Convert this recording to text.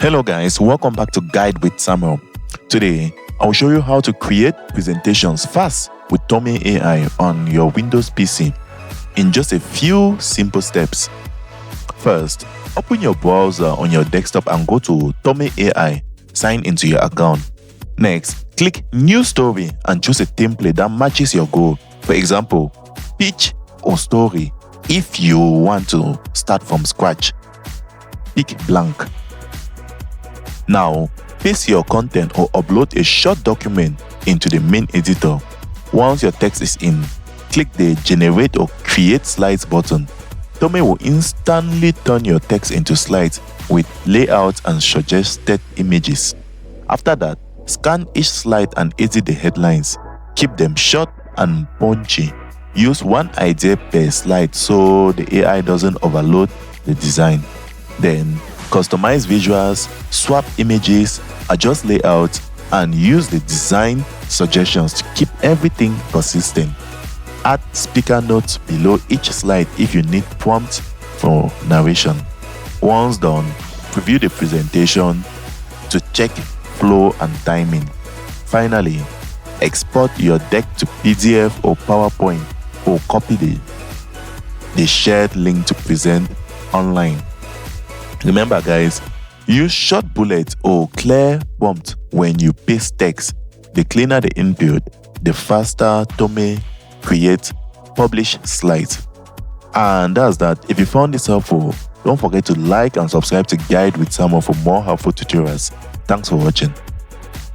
Hello guys, welcome back to Guide with Samuel. Today, I will show you how to create presentations fast with Tome AI on your Windows PC in just a few simple steps. First, open your browser on your desktop and go to Tome AI, sign into your account. Next, click New Story and choose a template that matches your goal. For example, pitch or story. If you want to start from scratch, pick blank. Now, paste your content or upload a short document into the main editor. Once your text is in, click the Generate or Create Slides button. Tome will instantly turn your text into slides with layout and suggested images. After that, scan each slide and edit the headlines. Keep them short and punchy. Use one idea per slide so the AI doesn't overload the design. Then, customize visuals, swap images, adjust layout, and use the design suggestions to keep everything consistent. Add speaker notes below each slide if you need prompts for narration. Once done, preview the presentation to check flow and timing. Finally, export your deck to PDF or PowerPoint or copy the shared link to present online. Remember guys, use short bullets or clear prompt when you paste text. The cleaner the input, the faster Tome create publish slides. And that's that. If you found this helpful, don't forget to like and subscribe to Guide with Samuel for more helpful tutorials. Thanks for watching.